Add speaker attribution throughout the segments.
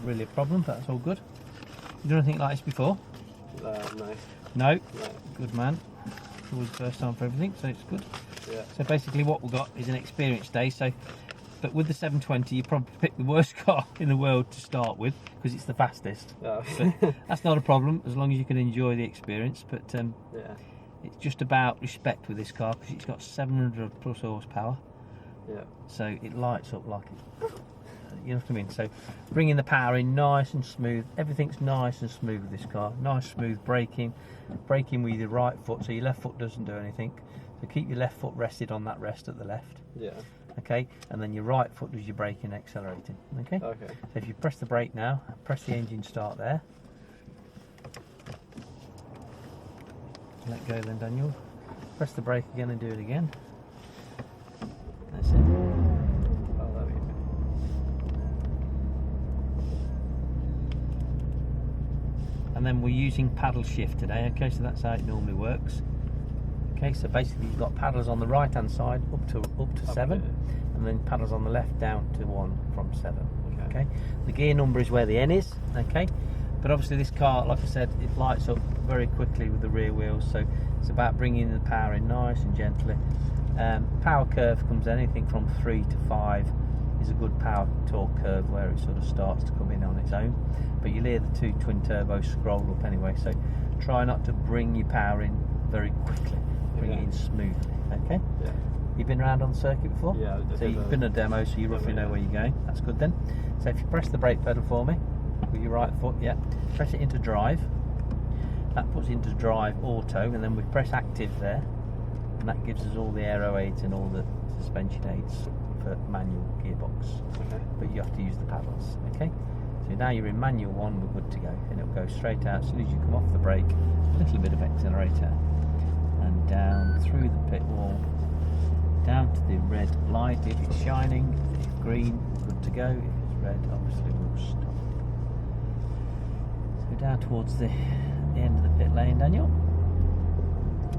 Speaker 1: really a problem, but that's all good. You done anything like this before?
Speaker 2: No.
Speaker 1: No? Good man. It's always the first time for everything, so it's good.
Speaker 2: Yeah.
Speaker 1: So basically what we've got is an experience day. So, but with the 720, you probably pick the worst car in the world to start with because it's the fastest.
Speaker 2: Oh.
Speaker 1: But that's not a problem as long as you can enjoy the experience. But
Speaker 2: yeah.
Speaker 1: it's just about respect with this car because it's got 700 plus horsepower.
Speaker 2: Yeah.
Speaker 1: So it lights up like it. You know what I mean? So bringing the power in nice and smooth. Everything's nice and smooth with this car. Nice smooth braking. Braking with your right foot so your left foot doesn't do anything. So keep your left foot rested on that rest at the left.
Speaker 2: Yeah.
Speaker 1: Okay, and then your right foot does your braking and accelerating. Okay?
Speaker 2: Okay.
Speaker 1: So if you press the brake now, press the engine start there. Let go then, Daniel. Press the brake again and do it again. That's it.
Speaker 2: Oh, that'd be good.
Speaker 1: And then we're using paddle shift today, okay, so that's how it normally works. Okay, so basically you've got paddles on the right hand side up to 7, and then paddles on the left down to 1 from 7. Okay. The gear number is where the N is, okay, but obviously this car, like I said, it lights up very quickly with the rear wheels, so it's about bringing the power in nice and gently. Power curve comes anything from 3 to 5 is a good power torque curve where it sort of starts to come in on its own, but you'll hear the 2 twin turbos scroll up anyway, so try not to bring your power in very quickly, bring it in smoothly. Okay.
Speaker 2: Yeah.
Speaker 1: You've been around on the circuit before?
Speaker 2: Yeah.
Speaker 1: So you've been a demo, so you roughly know where you're going. That's good then. So if you press the brake pedal for me with your right foot, yeah, press it into drive. That puts it into drive auto, and then we press active there, and that gives us all the aero aids and all the suspension aids for manual gearbox.
Speaker 2: Okay.
Speaker 1: But you have to use the paddles. Okay. So now you're in manual 1, we're good to go, and it'll go straight out as soon as you come off the brake. A little bit of accelerator, and down through the pit wall, down to the red light. If it's shining, if green, good to go. If it's red, obviously we'll stop. So down towards the end of the pit lane, Daniel.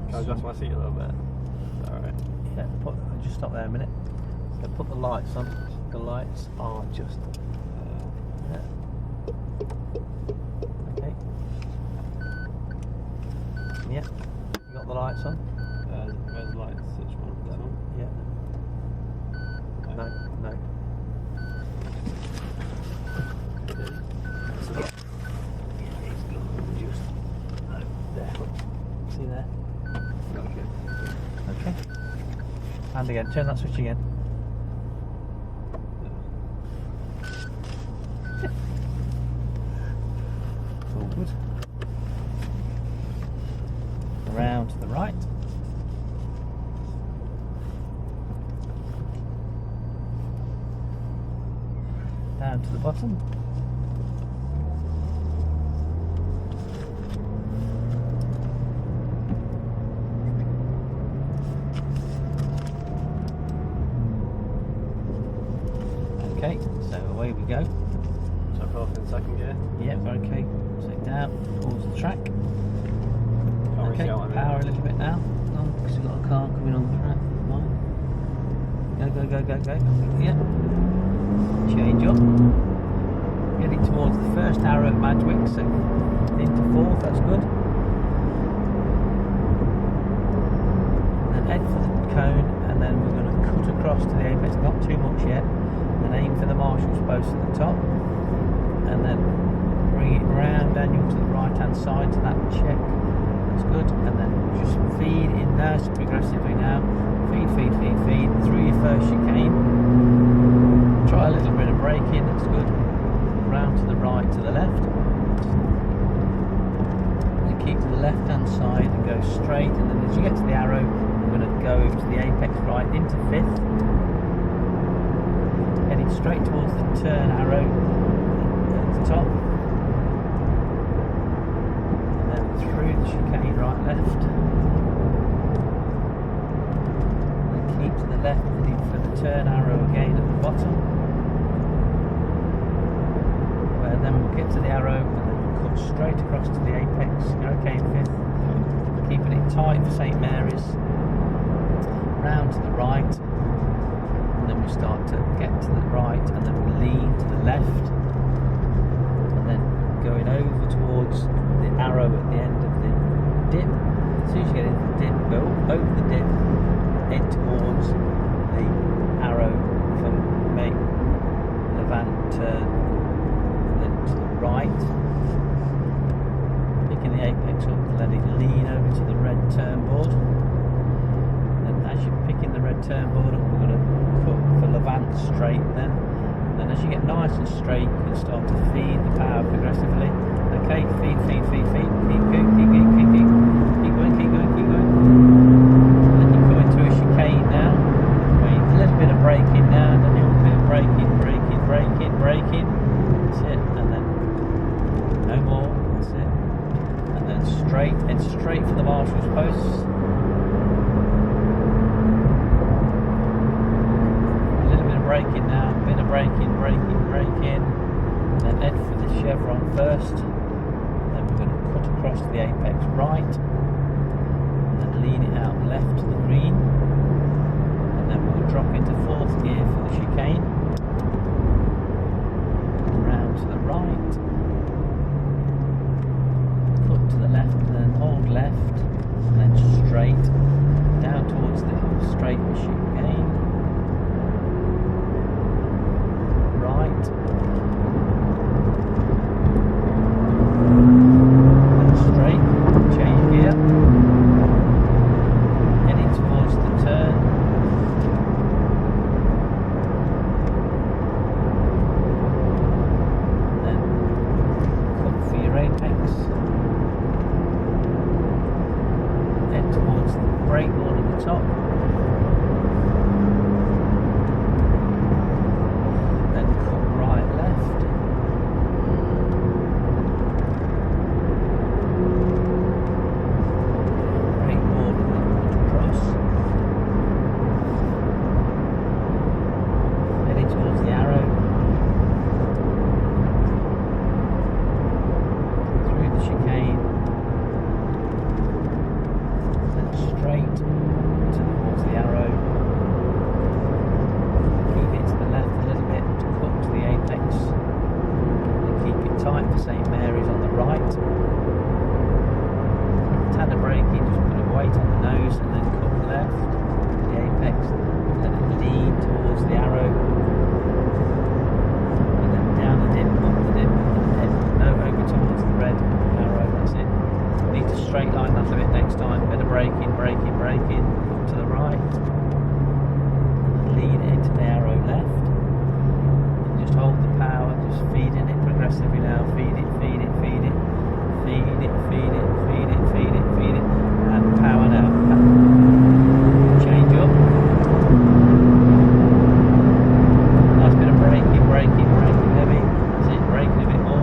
Speaker 2: Can I adjust my seat a little bit? Alright.
Speaker 1: Yeah, just stop there a minute. So put the lights on. The lights are just there. Okay. Yeah. You got the lights on?
Speaker 2: Red light switch one. This one?
Speaker 1: Yeah. No. So yeah, it's good. Just there. See there? Okay. And again, turn that switch again. It's all good. Around to the right. Down to the bottom. Okay, so away we go.
Speaker 2: Chuck off in second gear.
Speaker 1: Yep, okay. So down towards the track.
Speaker 2: Can't
Speaker 1: Okay,
Speaker 2: really see
Speaker 1: power a little bit now. Because we've got a car coming on the track. Go. Yeah. Change up. Getting towards the first arrow at Madgwick, so into 4th, that's good. And then head for the cone, and then we're going to cut across to the apex, not too much yet. Then aim for the marshal's post at the top, and then bring it round, Daniel, to the right hand side to that check. That's good, and then just feed in nice progressively now. Feed through your first chicane. Try a little bit of braking, that's good. Round to the right, to the left. And keep to the left hand side and go straight, and then as you get to the arrow, we're going to go to the apex right into 5th. Heading straight towards the turn arrow at the top. And then through the chicane right left. Keep to the left, heading for the turn arrow again at the bottom. Where then we'll get to the arrow and then we'll cut straight across to the apex. Okay, in 5th. Keeping it tight for St Mary's. Round to the right. And then we start to get to the right and then we lean to the left. towards the arrow at the end of the dip. As soon as you get into the dip, go over the dip, head towards the arrow for make levant turn, then to the right, picking the apex up and let it lean over to the red turn board. And as you're picking the red turn board up, we're going to cut for levant straight then. And as you get nice and straight, you can start to feed the power progressively. Okay, feed, keep going. Then you go into a chicane now. A little bit of braking now, and then a little bit of braking. That's it, and then no more. That's it, and then head straight for the marshal's posts. A little bit of braking now, a bit of braking. Then head for the chevron first. Then we're going to cut across to the apex right, and then lean it out left to the green, and then we'll drop into fourth gear for the chicane, round to the right, cut to the left, and then hold left, and then straight down towards the straight chicane, right. Straight, change gear, heading towards the turn, and then cut for your apex, head towards the brake board at the top, then cut right, left. Towards the arrow, through the chicane, then straight towards the arrow, keep it to the left a little bit to cut to the apex, and keep it tight for St Mary's on the right. Tad of braking, just put a weight on the nose and then cut left to the apex, let it lean towards the arrow. Straight line that a bit next time, bit of braking, up to the right, and lean it into the arrow left, and just hold the power, just feeding it progressively now, feed it, and power now, change up, nice bit of braking heavy, that's it, braking a bit more.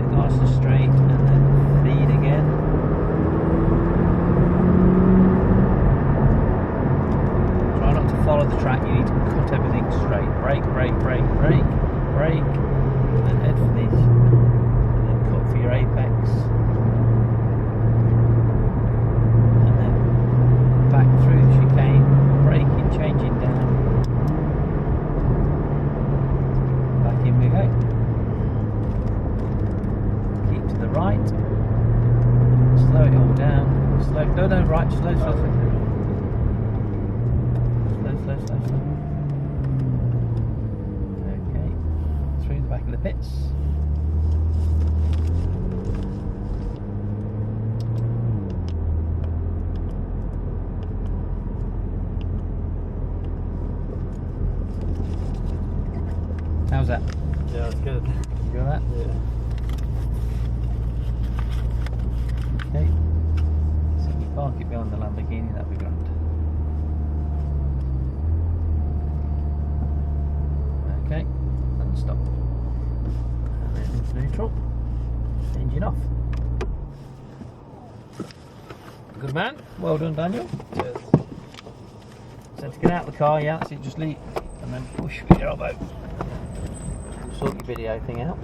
Speaker 1: Nice and straight, and then feed again. Try not to follow the track, you need to cut everything straight. Brake, and then head for these, and then cut for your apex. And then back through the chicane, braking, changing down. Back in we go. To the right, slow it all down, no, right, slow. Okay, through the back of the pits. How's that?
Speaker 2: Yeah, that's good.
Speaker 1: You got that?
Speaker 2: Yeah.
Speaker 1: Okay, so if you park it behind the Lamborghini, that'd be grand. Okay, and stop. And then into neutral, engine off. Good man, well done Daniel.
Speaker 2: Cheers.
Speaker 1: So to get out of the car, yeah, that's it, just leave and then push with your elbow. Sort your video thing out.